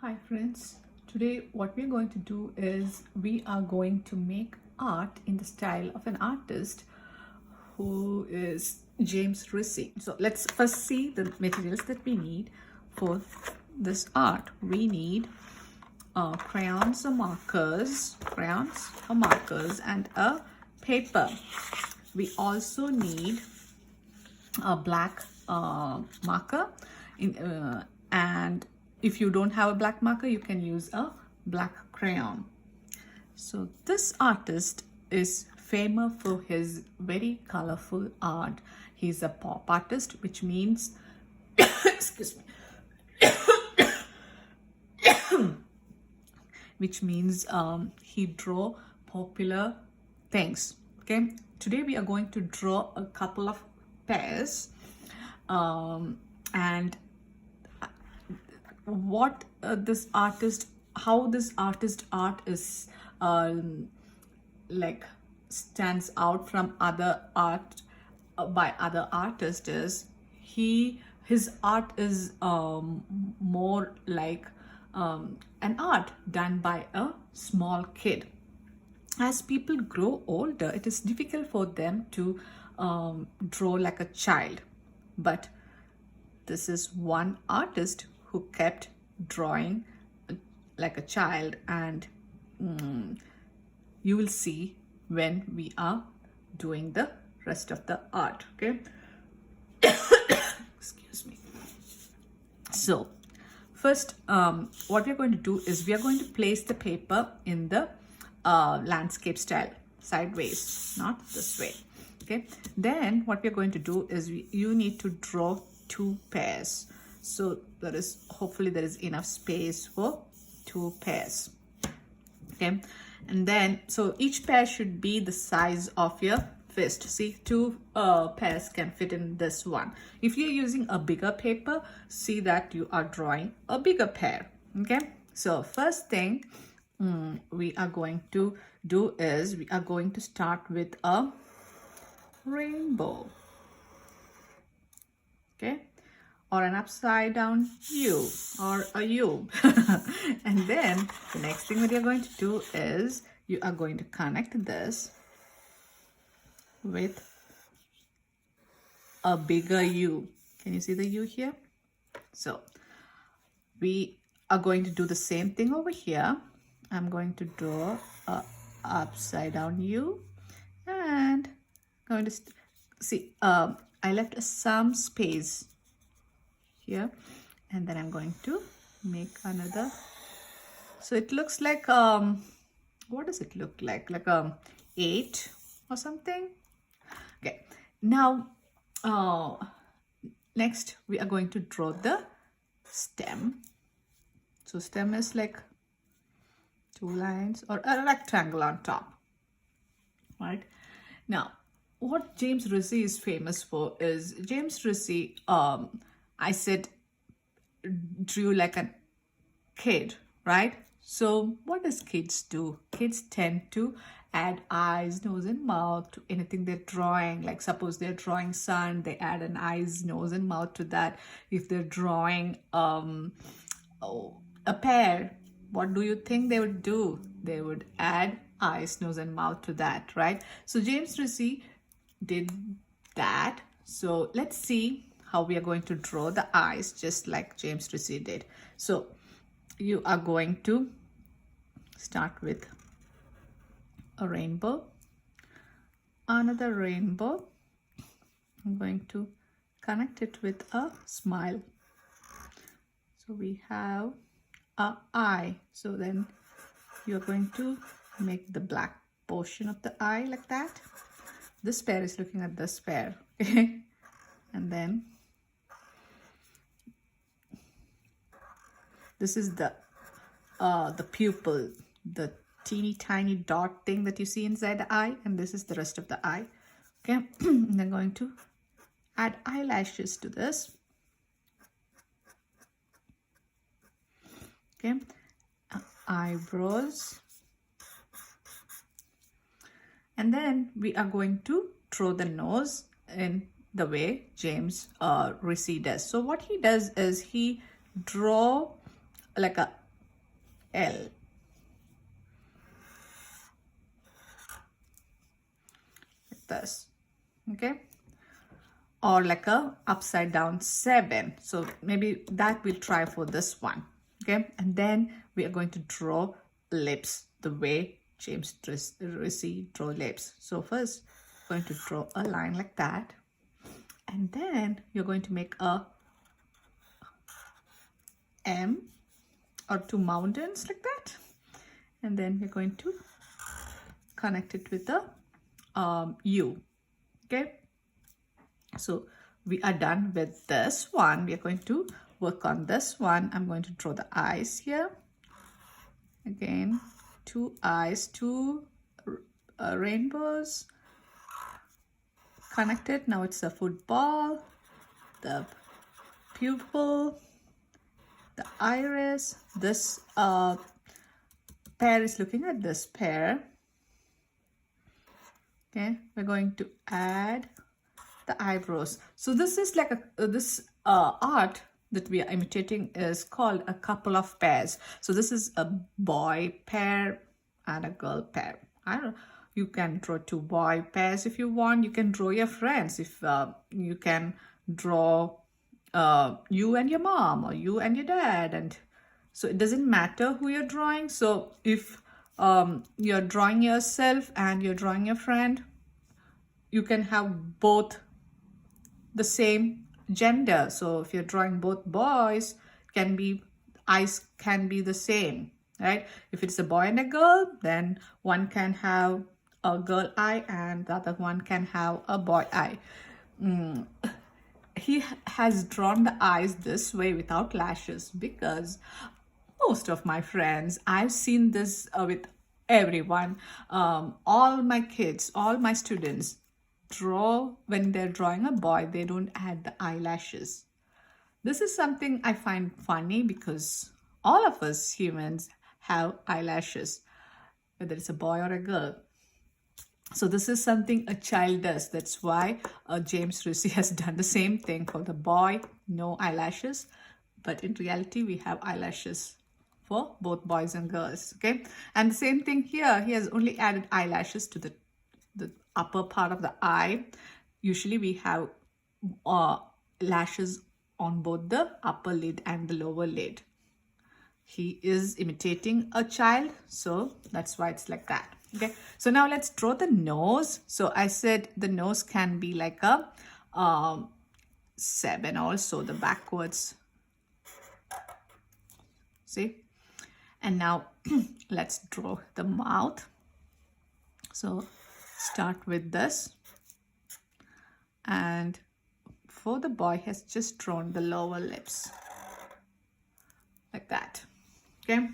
Hi friends, today what we're going to do is we are going to make art in the style of an artist who is James Rissy. So let's first see the materials that we need for this art. We need crayons or markers and a paper. We also need a black marker and if you don't have a black marker you can use a black crayon. So this artist is famous for his very colorful art. He's a pop artist, which means excuse me which means he draw popular things. Okay, today we are going to draw a couple of pears and what how this artist art is like stands out from other art by other artists is his art is more like an art done by a small kid. As people grow older, it is difficult for them to draw like a child, but this is one artist who kept drawing like a child, and you will see when we are doing the rest of the art. Okay, excuse me. So first what we're going to do is we are going to place the paper in the landscape style, sideways, not this way. Okay, then what we're going to do is you need to draw two pears. So hopefully there is enough space for two pears. Okay, and then so each pear should be the size of your fist. See, two pears can fit in this one. If you're using a bigger paper, see that you are drawing a bigger pear. Okay, so first thing we are going to do is we are going to start with a rainbow. Okay, or an upside down U or a U. And then the next thing that you're going to do is you are going to connect this with a bigger U. Can you see the U here? So we are going to do the same thing over here. I'm going to draw a upside down U and going to see I left some space here, and then I'm going to make another. So it looks like what does it look like a 8 or something. Okay, now next we are going to draw the stem. So stem is like 2 lines or a rectangle on top, right? Now what James Rissy is famous for is James Rissy I said drew like a kid, right? So what does kids do? Kids tend to add eyes, nose and mouth to anything they're drawing. Like suppose they're drawing sun, they add an eyes, nose and mouth to that. If they're drawing a pear, what do you think they would do? They would add eyes, nose and mouth to that, right? So James Rissy did that. So let's see how we are going to draw the eyes just like James Rissy did. So you are going to start with a rainbow, another rainbow. I'm going to connect it with a smile. So we have a eye. So then you're going to make the black portion of the eye like that. This pear is looking at this pear. Okay, and then this is the pupil, the teeny tiny dot thing that you see inside the eye, and this is the rest of the eye. Okay, and I'm going to add eyelashes to this. Okay, eyebrows, and then we are going to draw the nose in the way James Rissy does. So what he does is he draw like a L. Like this. Okay. Or like a upside down 7. So maybe that we'll try for this one. Okay. And then we are going to draw lips the way James Ricci drew lips. So first, going to draw a line like that. And then you're going to make a M or 2 mountains like that. And then we're going to connect it with a U. Okay. So we are done with this one. We are going to work on this one. I'm going to draw the eyes here. Again, 2 eyes, 2 rainbows connected. Now it's a football, the pupil, the iris. This pair is looking at this pair. Okay, we're going to add the eyebrows. So this is like this art that we are imitating is called a couple of pairs. So this is a boy pair and a girl pair. I don't know. You can draw 2 boy pairs if you want. You can draw your friends. If you can draw you and your mom or you and your dad. And so it doesn't matter who you're drawing. So if you're drawing yourself and you're drawing your friend, you can have both the same gender. So if you're drawing both boys, eyes can be the same, right? If it's a boy and a girl, then one can have a girl eye and the other one can have a boy eye. He has drawn the eyes this way without lashes because most of my friends, I've seen this with everyone, all my kids, all my students draw, when they're drawing a boy, they don't add the eyelashes. This is something I find funny because all of us humans have eyelashes, whether it's a boy or a girl. So this is something a child does. That's why James Ricci has done the same thing for the boy, no eyelashes. But in reality, we have eyelashes for both boys and girls. Okay, and the same thing here. He has only added eyelashes to the upper part of the eye. Usually we have lashes on both the upper lid and the lower lid. He is imitating a child, so that's why it's like that. Okay, so now let's draw the nose. So I said the nose can be like a 7 also, the backwards. See? And now let's draw the mouth. So start with this. And for the boy, has just drawn the lower lips. Like that. Okay.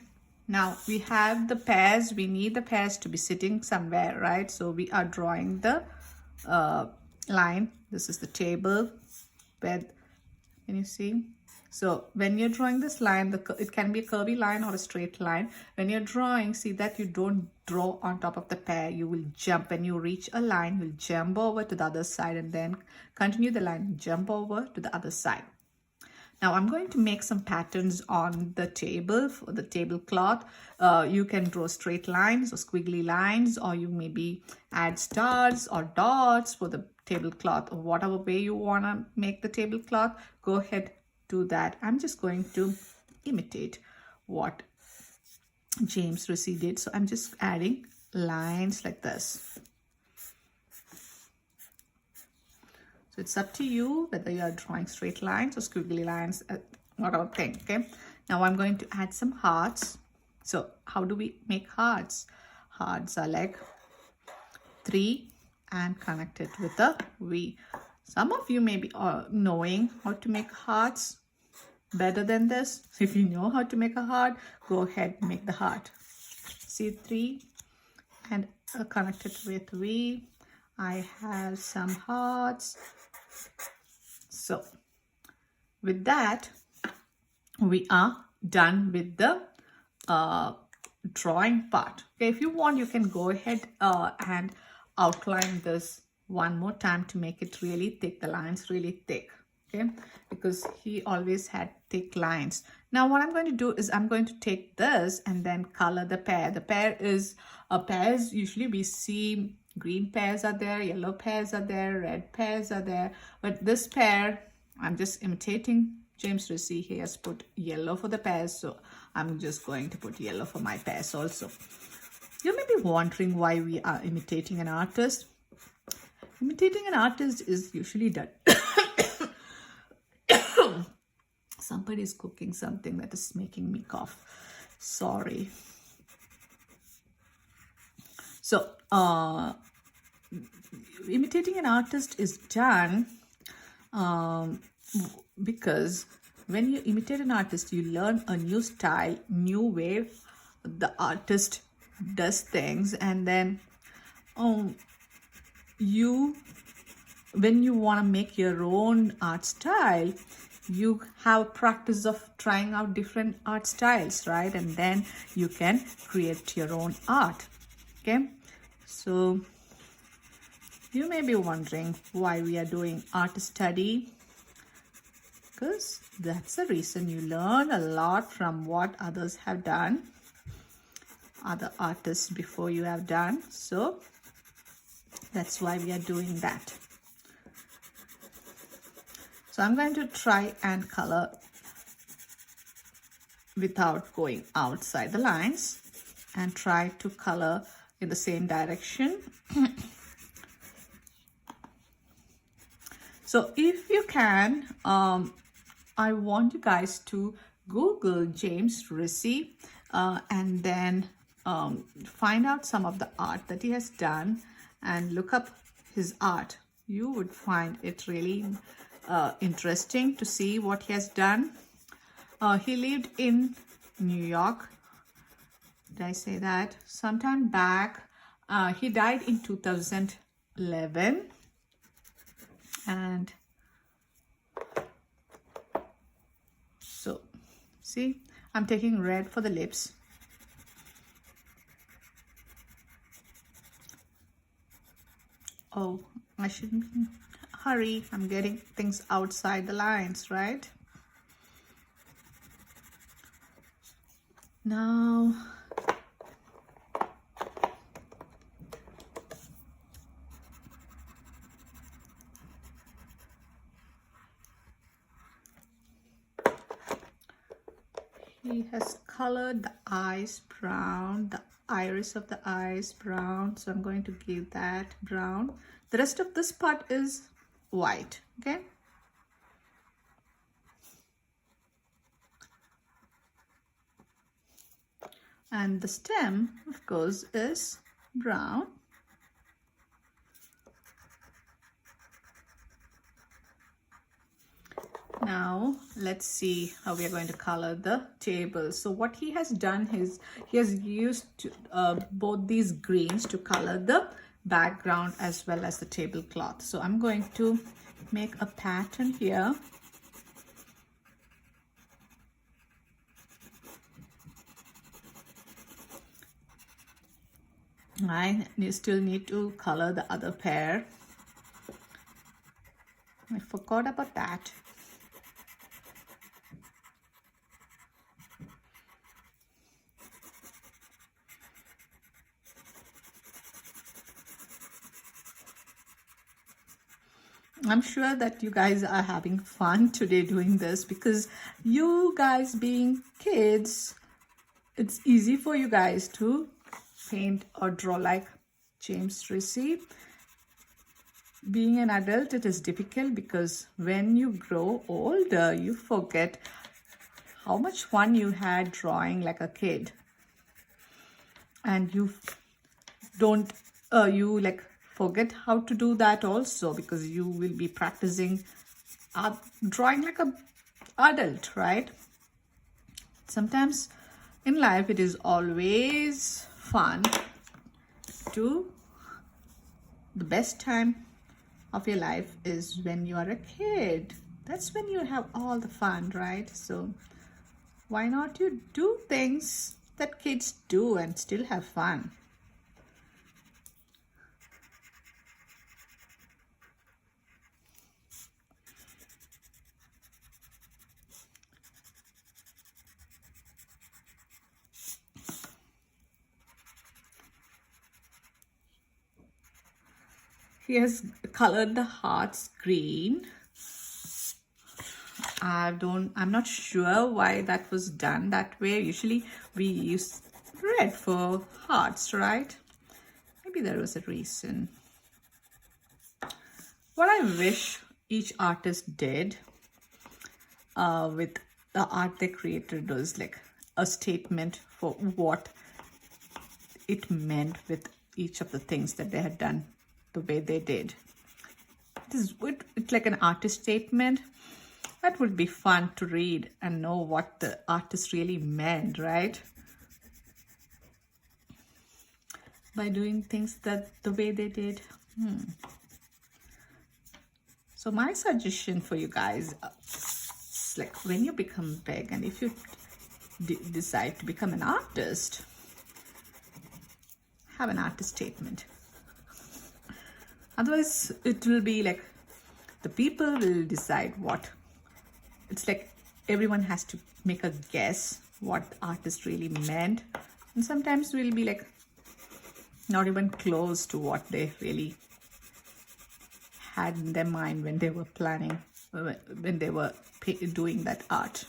Now we have the pairs. We need the pairs to be sitting somewhere, right? So we are drawing the line. This is the table. Can you see? So when you're drawing this line, it can be a curvy line or a straight line. When you're drawing, see that you don't draw on top of the pair. You will jump. When you reach a line, you'll jump over to the other side and then continue the line, jump over to the other side. Now I'm going to make some patterns on the table, for the tablecloth. You can draw straight lines or squiggly lines, or you maybe add stars or dots for the tablecloth, or whatever way you want to make the tablecloth. Go ahead, do that. I'm just going to imitate what James Ricci did. So I'm just adding lines like this. So it's up to you whether you are drawing straight lines or squiggly lines, whatever thing. Okay. Now I'm going to add some hearts. So how do we make hearts? Hearts are like 3 and connected with a V. Some of you may be knowing how to make hearts better than this. So if you know how to make a heart, go ahead and make the heart. See, 3 and connected with V. I have some hearts. So with that, we are done with the drawing part. Okay, if you want, you can go ahead and outline this one more time to make it really thick, the lines really thick. Okay, because he always had thick lines. Now what I'm going to do is I'm going to take this and then color the pear. The pear is pears. Usually we see green pears are there, yellow pears are there, red pears are there. But this pear, I'm just imitating James Rissy. He has put yellow for the pears, so I'm just going to put yellow for my pears also. You may be wondering why we are imitating an artist. Imitating an artist is usually done. Somebody's cooking something that is making me cough. Sorry. So, imitating an artist is done because when you imitate an artist, you learn a new style, new way the artist does things, and then when you want to make your own art style, you have practice of trying out different art styles, right? And then you can create your own art. Okay, so you may be wondering why we are doing art study, because that's the reason. You learn a lot from what others have done, other artists before you have done. So that's why we are doing that. So I'm going to try and color without going outside the lines and try to color in the same direction. So if you can, I want you guys to Google James Rissy and then find out some of the art that he has done and look up his art. You would find it really interesting to see what he has done. He lived in New York. Did I say that? Sometime back. He died in 2011. And so, see, I'm taking red for the lips. Oh, I shouldn't hurry. I'm getting things outside the lines, right? Now, he has colored the eyes brown, the iris of the eyes brown, so I'm going to give that brown. The rest of this part is white. Okay, and the stem, of course, is brown. Now let's see how we are going to color the table. So what he has done is he has used both these greens to color the background as well as the tablecloth. So I'm going to make a pattern here. I still need to color the other pair. I forgot about that. I'm sure that you guys are having fun today doing this, because you guys being kids, it's easy for you guys to paint or draw like James Rissy. Being an adult, it is difficult, because when you grow older, you forget how much fun you had drawing like a kid. And you don't, forget how to do that also, because you will be practicing drawing like a adult, right? Sometimes in life it is always fun to, the best time of your life is when you are a kid. That's when you have all the fun, right? So why not you do things that kids do and still have fun? he has colored the hearts green. I'm not sure why that was done that way. Usually we use red for hearts, right? Maybe there was a reason. What I wish each artist did with the art they created was like a statement for what it meant with each of the things that they had done the way they did. It's like an artist statement. That would be fun to read and know what the artist really meant, right? By doing things the way they did. So my suggestion for you guys is like when you become big and if you decide to become an artist, have an artist statement. Otherwise, it will be like the people will decide what. It's like everyone has to make a guess what the artist really meant. And sometimes we'll be like not even close to what they really had in their mind when they were planning, when they were doing that art.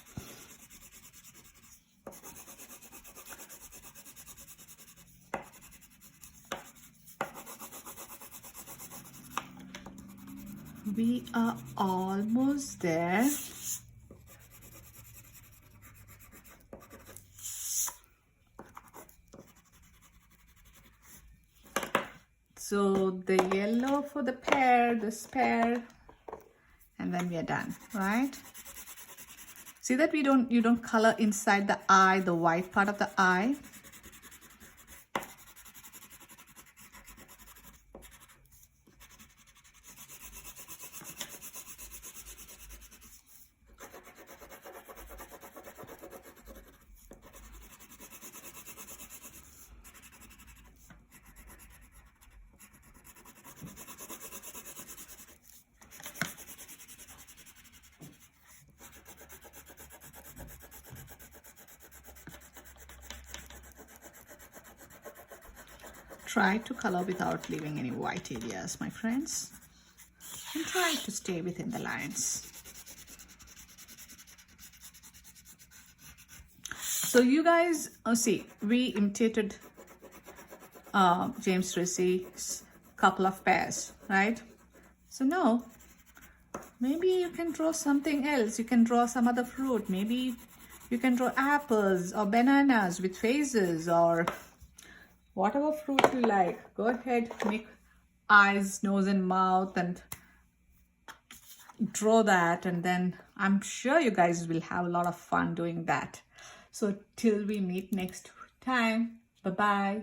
We are almost there. So the yellow for the pear, this pear, and then we are done, right? See that you don't color inside the eye, the white part of the eye. Try to color without leaving any white areas, my friends. And try to stay within the lines. So you guys, see, we imitated James Tracy's couple of pears, right? So now, maybe you can draw something else. You can draw some other fruit. Maybe you can draw apples or bananas with faces or whatever fruit you like. Go ahead, make eyes, nose and mouth and draw that, and then I'm sure you guys will have a lot of fun doing that. So till we meet next time, bye-bye.